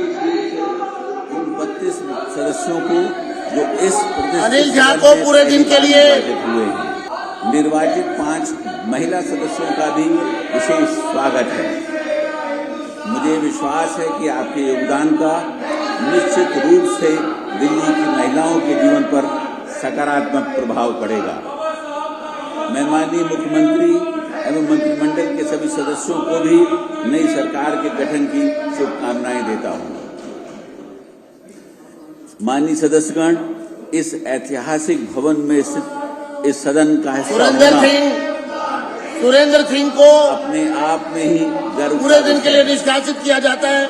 उन 32 सदस्यों को जो इस अनिल झा को पूरे दिन के लिए हुए हैं। निर्वाचित 5 महिला सदस्यों का भी विशेष स्वागत है। मुझे विश्वास है कि आपके योगदान का निश्चित रूप से दिल्ली की महिलाओं के जीवन पर सकारात्मक प्रभाव पड़ेगा। मैं माननीय मुख्यमंत्री एवं मंत्रिमंडल के सभी सदस्यों को भी नई सरकार के गठन की शुभकामनाएं देता हूं। माननीय सदस्यगण, इस ऐतिहासिक भवन में स्थित इस सदन का हिस्सा सुरेंद्र सिंह को अपने आप में ही गर्व पूरे दिन के लिए निष्कासित किया जाता है।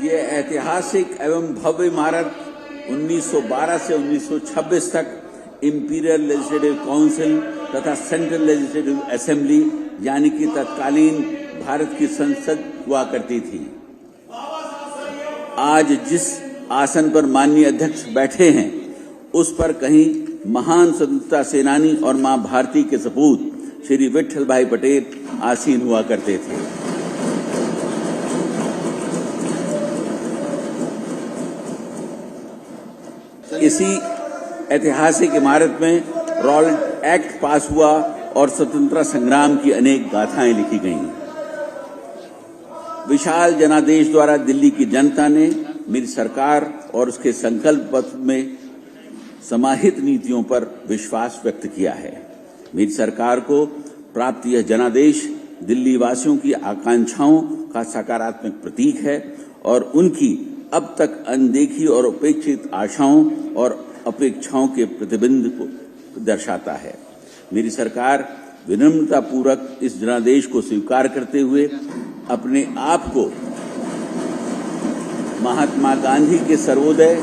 ये ऐतिहासिक एवं भव्य इमारत 1912 से 1926 तक इंपीरियल लेजिस्लेटिव काउंसिल तथा सेंट्रल लेजिस्लेटिव असेंबली यानी कि तत्कालीन भारत की संसद हुआ करती थी। आज जिस आसन पर माननीय अध्यक्ष बैठे हैं उस पर कहीं महान स्वतंत्रता सेनानी और मां भारती के सपूत श्री विट्ठल भाई पटेल आसीन हुआ करते थे। इसी ऐतिहासिक इमारत में रॉलेट एक्ट पास हुआ और स्वतंत्रता संग्राम की अनेक गाथाएं लिखी गईं। विशाल जनादेश द्वारा दिल्ली की जनता ने मेरी सरकार और उसके संकल्प पत्र में समाहित नीतियों पर विश्वास व्यक्त किया है। मेरी सरकार को प्राप्त यह जनादेश दिल्ली वासियों की आकांक्षाओं का सकारात्मक प्रतीक है और उनकी अब तक अनदेखी और उपेक्षित आशाओं और अपेक्षाओं के प्रतिबिंब को दर्शाता है। मेरी सरकार विनम्रतापूर्वक इस जनादेश को स्वीकार करते हुए अपने आप को महात्मा गांधी के सर्वोदय,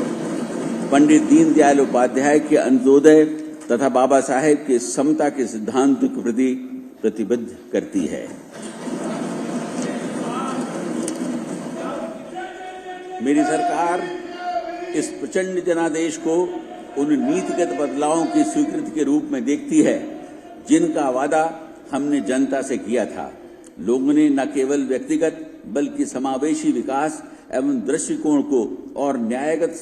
पंडित दीनदयाल उपाध्याय के अंत्योदय तथा बाबा साहेब के समता के सिद्धांत के प्रति प्रतिबद्ध करती है। मेरी सरकार इस प्रचंड जनादेश को उन नीतिगत बदलावों की स्वीकृति के रूप में देखती है जिनका वादा हमने जनता से किया था। लोगों ने न केवल व्यक्तिगत बल्कि समावेशी विकास एवं दृष्टिकोण को और न्यायगत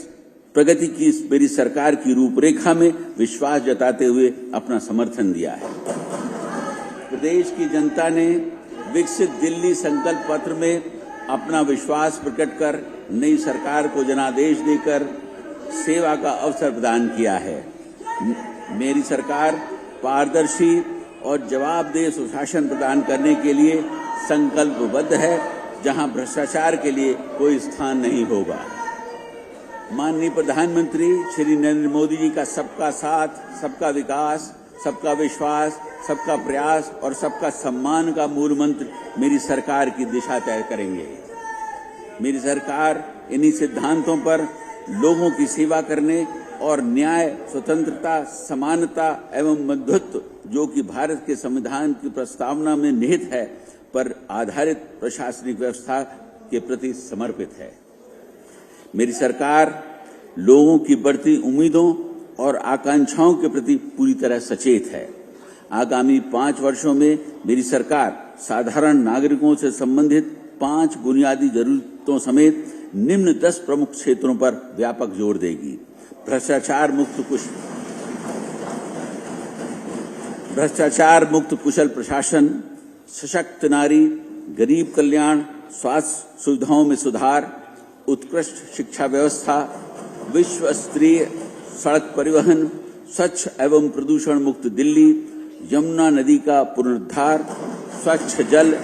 प्रगति की मेरी सरकार की रूपरेखा में विश्वास जताते हुए अपना समर्थन दिया है। प्रदेश की जनता ने विकसित दिल्ली संकल्प पत्र में अपना विश्वास प्रकट कर नई सरकार को जनादेश देकर सेवा का अवसर प्रदान किया है। मेरी सरकार पारदर्शी और जवाबदेह सुशासन प्रदान करने के लिए संकल्पबद्ध है, जहां भ्रष्टाचार के लिए कोई स्थान नहीं होगा। माननीय प्रधानमंत्री श्री नरेंद्र मोदी जी का सबका साथ, सबका विकास, सबका विश्वास, सबका प्रयास और सबका सम्मान का मूल मंत्र मेरी सरकार की दिशा तय करेंगे। मेरी सरकार इन्हीं सिद्धांतों पर लोगों की सेवा करने और न्याय, स्वतंत्रता, समानता एवं मध्यत्व जो कि भारत के संविधान की प्रस्तावना में निहित है पर आधारित प्रशासनिक व्यवस्था के प्रति समर्पित है। मेरी सरकार लोगों की बढ़ती उम्मीदों और आकांक्षाओं के प्रति पूरी तरह सचेत है। आगामी 5 वर्षों में मेरी सरकार साधारण नागरिकों से संबंधित 5 बुनियादी जरूरतों समेत निम्न 10 प्रमुख क्षेत्रों पर व्यापक जोर देगी। भ्रष्टाचार मुक्त कुशल प्रशासन, सशक्त नारी, गरीब कल्याण, स्वास्थ्य सुविधाओं में सुधार, उत्कृष्ट शिक्षा व्यवस्था, विश्व स्तरीय सड़क परिवहन, स्वच्छ एवं प्रदूषण मुक्त दिल्ली, यमुना नदी का पुनरुद्धार, स्वच्छ जल,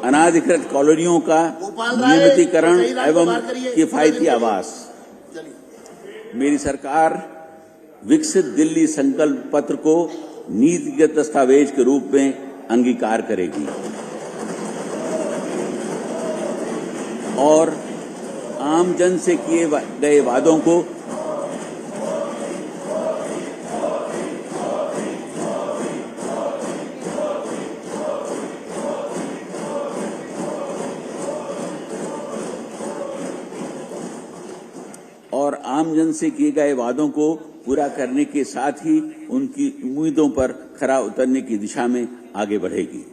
अनाधिकृत कॉलोनियों का नियमितीकरण एवं किफायती आवास। मेरी सरकार विकसित दिल्ली संकल्प पत्र को नीतिगत दस्तावेज के रूप में अंगीकार करेगी और आम जन से किए गए वादों को आमजन से किए गए वादों को पूरा करने के साथ ही उनकी उम्मीदों पर खरा उतरने की दिशा में आगे बढ़ेगी।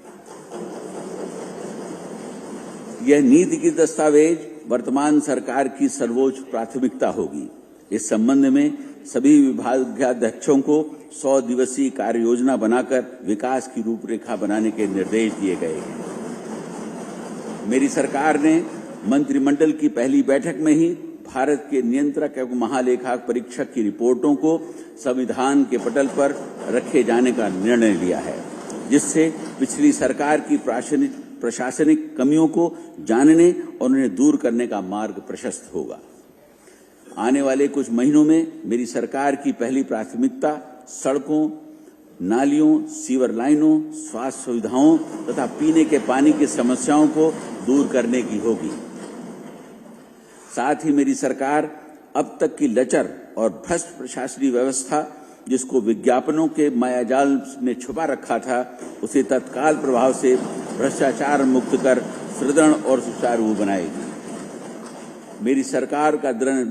यह नीति की दस्तावेज वर्तमान सरकार की सर्वोच्च प्राथमिकता होगी। इस संबंध में सभी विभागाध्यक्षों को 100 दिवसीय कार्य योजना बनाकर विकास की रूपरेखा बनाने के निर्देश दिए गए हैं। मेरी सरकार ने मंत्रिमंडल की पहली बैठक में ही भारत के नियंत्रक एवं महालेखा परीक्षक की रिपोर्टों को संविधान के पटल पर रखे जाने का निर्णय लिया है, जिससे पिछली सरकार की प्रशासनिक कमियों को जानने और उन्हें दूर करने का मार्ग प्रशस्त होगा। आने वाले कुछ महीनों में मेरी सरकार की पहली प्राथमिकता सड़कों, नालियों, सीवर लाइनों, स्वास्थ्य सुविधाओं तथा पीने के पानी की समस्याओं को दूर करने की होगी। साथ ही मेरी सरकार अब तक की लचर और भ्रष्ट प्रशासनिक व्यवस्था, जिसको विज्ञापनों के मायाजाल ने छुपा रखा था, उसे तत्काल प्रभाव से भ्रष्टाचार मुक्त कर सुदृढ़ और सुचारू बनाएगी। मेरी सरकार का दृढ़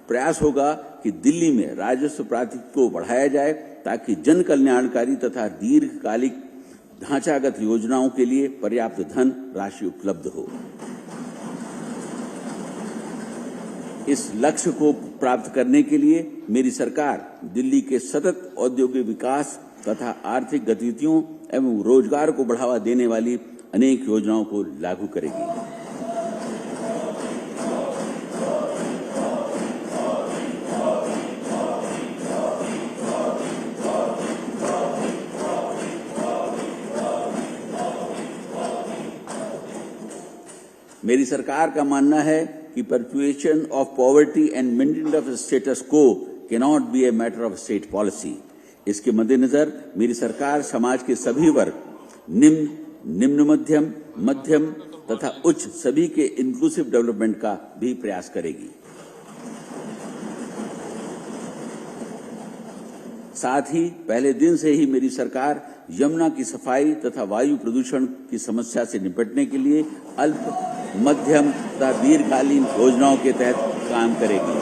प्रयास होगा कि दिल्ली में राजस्व प्राधिकरण को बढ़ाया जाए, ताकि जन कल्याणकारी तथा दीर्घकालिक ढांचागत योजनाओं के लिए पर्याप्त धन राशि उपलब्ध हो। इस लक्ष्य को प्राप्त करने के लिए मेरी सरकार दिल्ली के सतत औद्योगिक विकास तथा आर्थिक गतिविधियों एवं रोजगार को बढ़ावा देने वाली अनेक योजनाओं को लागू करेगी। मेरी सरकार का मानना है कि perpetuation of poverty and maintenance of status quo cannot be a matter of state policy। इसके मद्देनजर मेरी सरकार समाज के सभी वर्ग, निम्न मध्यम, मध्यम तथा उच्च सभी के इंक्लूसिव डेवलपमेंट का भी प्रयास करेगी। साथ ही पहले दिन से ही मेरी सरकार यमुना की सफाई तथा वायु प्रदूषण की समस्या से निपटने के लिए अल्प, मध्यम तथा दीर्घकालीन योजनाओं के तहत काम करेगी।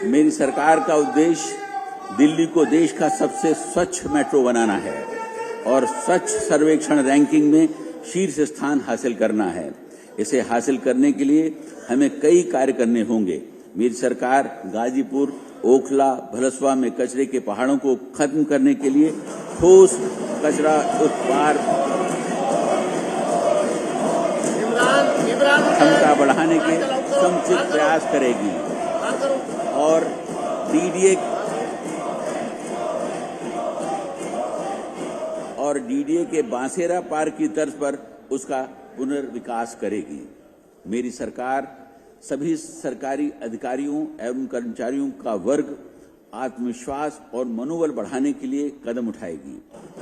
मेरी सरकार का उद्देश्य दिल्ली को देश का सबसे स्वच्छ मेट्रो बनाना है और स्वच्छ सर्वेक्षण रैंकिंग में शीर्ष स्थान हासिल करना है। इसे हासिल करने के लिए हमें कई कार्य करने होंगे। मेरी सरकार गाजीपुर, ओखला, भलसवा में कचरे के पहाड़ों को खत्म करने के लिए ठोस कचरा उत्पादन क्षमता बढ़ाने के समुचित प्रयास करेगी और डीडीए के बांसेरा पार्क की तर्ज पर उसका पुनर्विकास करेगी। मेरी सरकार सभी सरकारी अधिकारियों एवं कर्मचारियों का वर्ग आत्मविश्वास और मनोबल बढ़ाने के लिए कदम उठाएगी,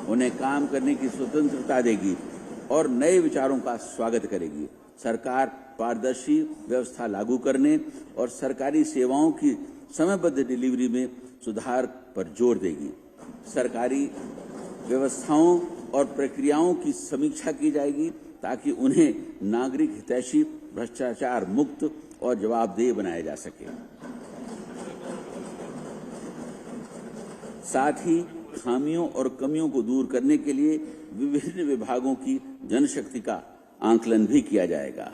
उन्हें काम करने की स्वतंत्रता देगी और नए विचारों का स्वागत करेगी। सरकार पारदर्शी व्यवस्था लागू करने और सरकारी सेवाओं की समयबद्ध डिलीवरी में सुधार पर जोर देगी। सरकारी व्यवस्थाओं और प्रक्रियाओं की समीक्षा की जाएगी, ताकि उन्हें नागरिक हितैषी, भ्रष्टाचार मुक्त और जवाबदेह बनाया जा सके। साथ ही खामियों और कमियों को दूर करने के लिए विभिन्न विभागों की जनशक्ति का आंकलन भी किया जाएगा।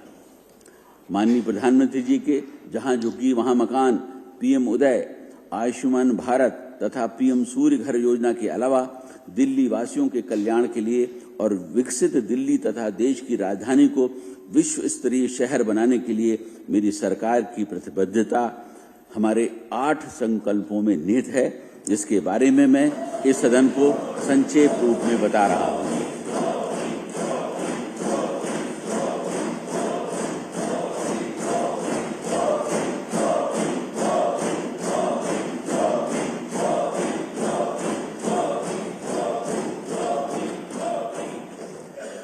माननीय प्रधानमंत्री जी के जहां झुग्गी वहां मकान, पीएम उदय, आयुष्मान भारत तथा पीएम सूर्य घर योजना के अलावा दिल्ली वासियों के कल्याण के लिए और विकसित दिल्ली तथा देश की राजधानी को विश्व स्तरीय शहर बनाने के लिए मेरी सरकार की प्रतिबद्धता हमारे 8 संकल्पों में निहित है, जिसके बारे में मैं इस सदन को संक्षेप रूप में बता रहा हूं।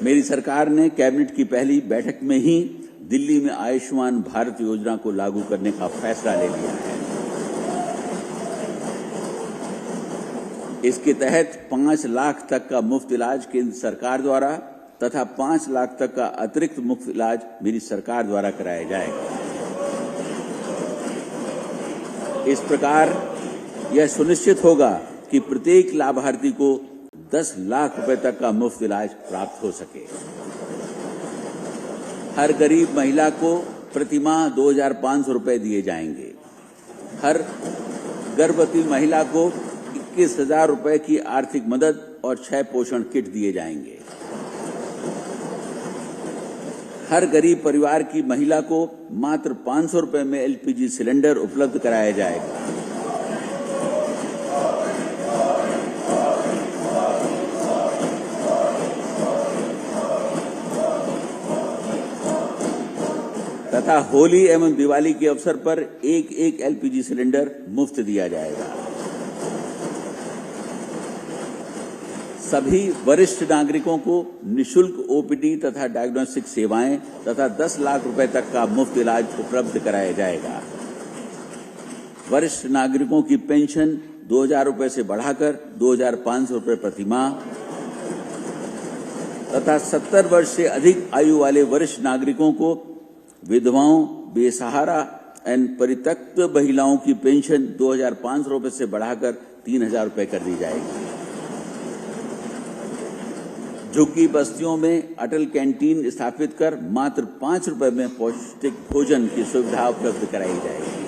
मेरी सरकार ने कैबिनेट की पहली बैठक में ही दिल्ली में आयुष्मान भारत योजना को लागू करने का फैसला ले लिया है। इसके तहत 5 लाख तक का मुफ्त इलाज केंद्र सरकार द्वारा तथा 5 लाख तक का अतिरिक्त मुफ्त इलाज मेरी सरकार द्वारा कराया जाएगा। इस प्रकार यह सुनिश्चित होगा कि प्रत्येक लाभार्थी को 10 लाख रुपए तक का मुफ्त इलाज प्राप्त हो सके। हर गरीब महिला को प्रतिमाह 2,500 रुपए दिए जाएंगे। हर गर्भवती महिला को 21,000 रुपए की आर्थिक मदद और 6 पोषण किट दिए जाएंगे। हर गरीब परिवार की महिला को मात्र 500 रुपए में एलपीजी सिलेंडर उपलब्ध कराया जाएगा। तथा होली एवं दिवाली के अवसर पर एक एलपीजी सिलेंडर मुफ्त दिया जाएगा। सभी वरिष्ठ नागरिकों को निःशुल्क ओपीडी तथा डायग्नोस्टिक सेवाएं तथा 10 लाख रुपए तक का मुफ्त इलाज उपलब्ध कराया जाएगा। वरिष्ठ नागरिकों की पेंशन 2,000 रुपए से बढ़ाकर 2,500 रुपए प्रति माह तथा 70 वर्ष से अधिक आयु वाले वरिष्ठ नागरिकों को विधवाओं, बेसहारा एवं परित्यक्त महिलाओं की पेंशन 2,500 रुपए से बढ़ाकर 3,000 रुपए कर दी जाएगी। झुग्गी बस्तियों में अटल कैंटीन स्थापित कर मात्र 5 रुपए में पौष्टिक भोजन की सुविधा उपलब्ध कराई जाएगी।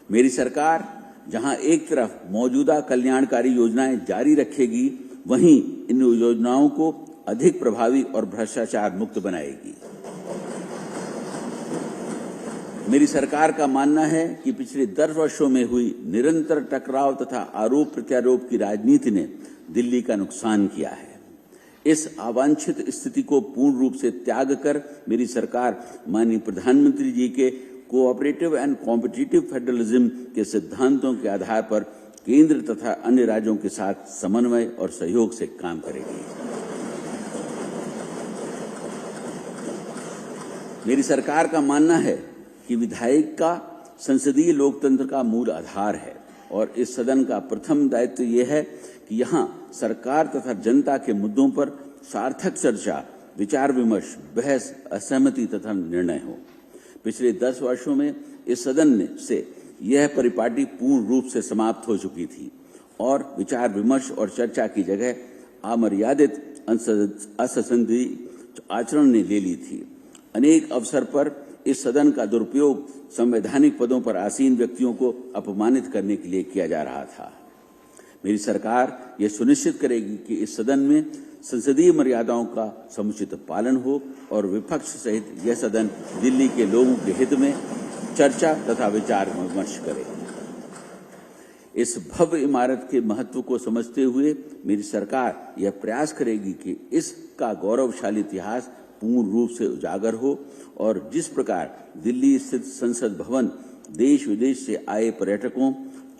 मेरी सरकार जहां एक तरफ मौजूदा कल्याणकारी योजनाएं जारी रखेगी, वहीं इन योजनाओं को अधिक प्रभावी और भ्रष्टाचार मुक्त बनाएगी। मेरी सरकार का मानना है कि पिछले 10 वर्षों में हुई निरंतर टकराव तथा आरोप प्रत्यारोप की राजनीति ने दिल्ली का नुकसान किया है। इस अवांछित स्थिति को पूर्ण रूप से त्याग कर मेरी सरकार माननीय प्रधानमंत्री जी के कोऑपरेटिव एंड कॉम्पिटिटिव फेडरलिज्म के सिद्धांतों के आधार पर केंद्र तथा अन्य राज्यों के साथ समन्वय और सहयोग से काम करेगी। मेरी सरकार का मानना है कि विधायिका संसदीय लोकतंत्र का मूल आधार है और इस सदन का प्रथम दायित्व यह है कि यहां सरकार तथा जनता के मुद्दों पर सार्थक चर्चा, विचार विमर्श, बहस, असहमति तथा निर्णय हो। पिछले 10 वर्षों में इस सदन से यह परिपाटी पूर्ण रूप से समाप्त हो चुकी थी और विचार विमर्श और चर्चा की जगह अमर्यादित असंसदीय आचरण ने ले ली थी। अनेक अवसर पर इस सदन का दुरुपयोग संवैधानिक पदों पर आसीन व्यक्तियों को अपमानित करने के लिए किया जा रहा था। मेरी सरकार यह सुनिश्चित करेगी कि इस सदन में संसदीय मर्यादाओं का समुचित पालन हो और विपक्ष सहित यह सदन दिल्ली के लोगों के हित में चर्चा तथा विचार विमर्श करे। इस भव्य इमारत के महत्व को समझते हुए मेरी सरकार यह प्रयास करेगी कि इसका गौरवशाली इतिहास पूर्ण रूप से उजागर हो और जिस प्रकार दिल्ली स्थित संसद भवन देश विदेश से आए पर्यटकों,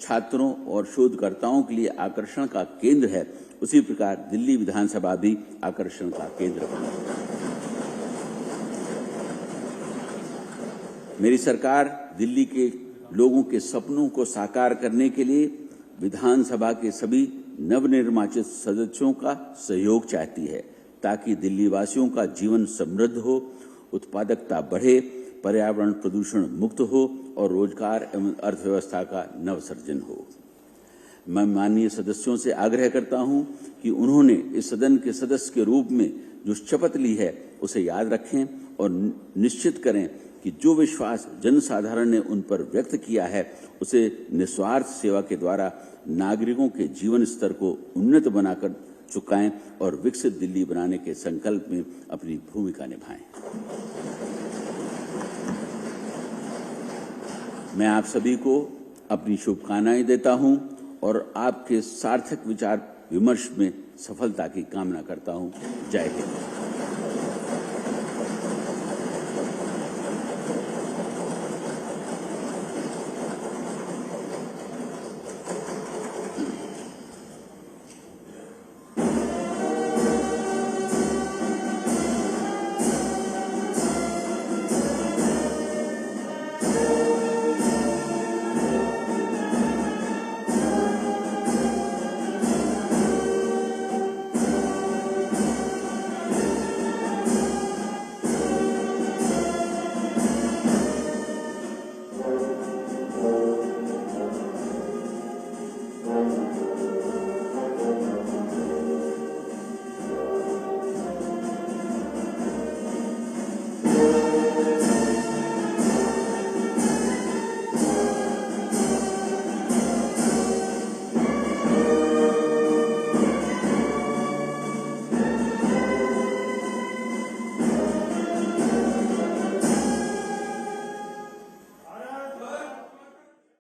छात्रों और शोधकर्ताओं के लिए आकर्षण का केंद्र है, उसी प्रकार दिल्ली विधानसभा भी आकर्षण का केंद्र बने। मेरी सरकार दिल्ली के लोगों के सपनों को साकार करने के लिए विधानसभा के सभी नवनिर्वाचित सदस्यों का सहयोग चाहती है ताकि दिल्ली वासियों का जीवन समृद्ध हो, उत्पादकता बढ़े, पर्यावरण प्रदूषण मुक्त हो और रोजगार एवं अर्थव्यवस्था का नवसृजन हो। मैं माननीय सदस्यों से आग्रह करता हूं कि उन्होंने इस सदन के सदस्य के रूप में जो शपथ ली है उसे याद रखें और निश्चित करें कि जो विश्वास जनसाधारण ने उन पर व्यक्त किया है उसे निस्वार्थ सेवा के द्वारा नागरिकों के जीवन स्तर को उन्नत बनाकर चुकाएं और विकसित दिल्ली बनाने के संकल्प में अपनी भूमिका निभाएं। मैं आप सभी को अपनी शुभकामनाएं देता हूं और आपके सार्थक विचार विमर्श में सफलता की कामना करता हूं। जय हिंद।